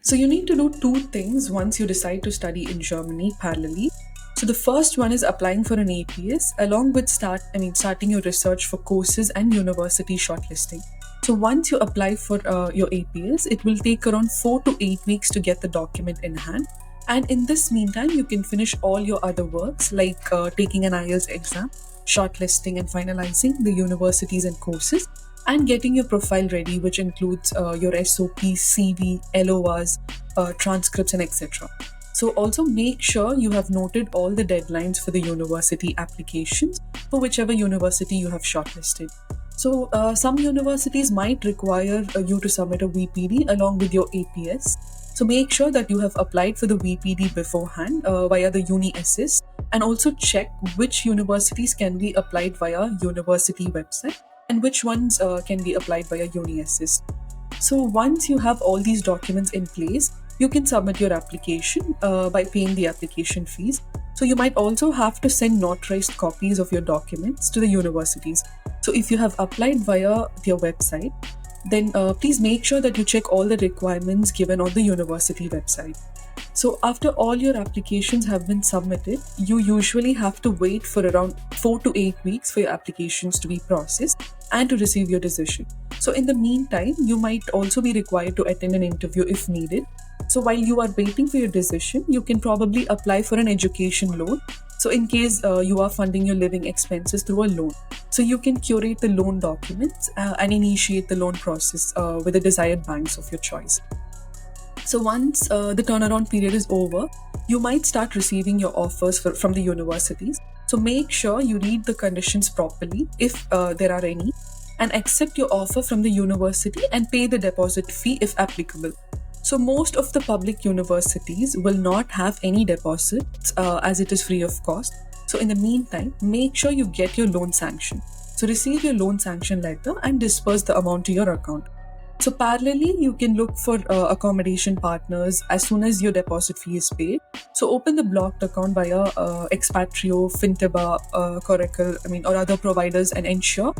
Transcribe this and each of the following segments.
So you need to do two things once you decide to study in Germany parallelly. So the first one is applying for an APS along with starting your research for courses and university shortlisting. So once you apply for your APS, it will take around 4 to 8 weeks to get the document in hand. And in this meantime, you can finish all your other works like taking an IELTS exam, shortlisting and finalizing the universities and courses, and getting your profile ready, which includes your SOPs, CV, LORs, transcripts, and etc. So also make sure you have noted all the deadlines for the university applications for whichever university you have shortlisted. So some universities might require you to submit a VPD along with your APS. So make sure that you have applied for the VPD beforehand via the Uni Assist, and also check which universities can be applied via university website and which ones can be applied via Uni Assist. So once you have all these documents in place, you can submit your application by paying the application fees. So you might also have to send notarized copies of your documents to the universities. So if you have applied via their website, then please make sure that you check all the requirements given on the university website. So after all your applications have been submitted, you usually have to wait for around 4 to 8 weeks for your applications to be processed and to receive your decision. So in the meantime, you might also be required to attend an interview if needed. So while you are waiting for your decision, you can probably apply for an education loan. So in case you are funding your living expenses through a loan. So you can curate the loan documents and initiate the loan process with the desired banks of your choice. So once the turnaround period is over, you might start receiving your offers from the universities. So make sure you read the conditions properly if there are any, and accept your offer from the university and pay the deposit fee if applicable. So most of the public universities will not have any deposits as it is free of cost. So in the meantime, make sure you get your loan sanction. So receive your loan sanction letter and disperse the amount to your account. So parallelly, you can look for accommodation partners as soon as your deposit fee is paid. So open the blocked account via Expatrio, Finteba, Coracle, or other providers, and ensure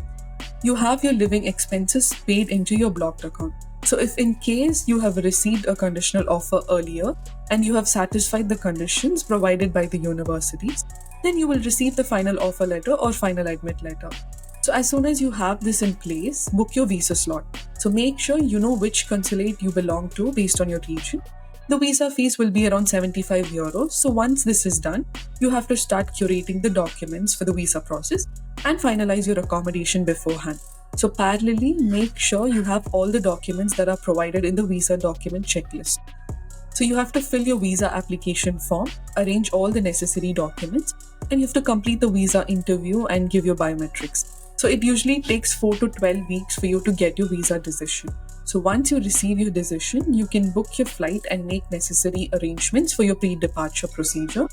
you have your living expenses paid into your blocked account. So if in case you have received a conditional offer earlier and you have satisfied the conditions provided by the universities, then you will receive the final offer letter or final admit letter. So as soon as you have this in place, book your visa slot. So make sure you know which consulate you belong to based on your region. The visa fees will be around 75 euros. So once this is done, you have to start curating the documents for the visa process and finalize your accommodation beforehand. So parallelly, make sure you have all the documents that are provided in the visa document checklist. So you have to fill your visa application form, arrange all the necessary documents, and you have to complete the visa interview and give your biometrics. So it usually takes 4 to 12 weeks for you to get your visa decision. So once you receive your decision, you can book your flight and make necessary arrangements for your pre-departure procedure.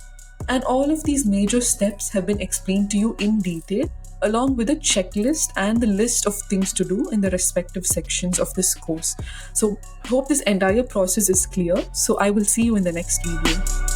And all of these major steps have been explained to you in detail, along with a checklist and the list of things to do in the respective sections of this course. So hope this entire process is clear. So I will see you in the next video.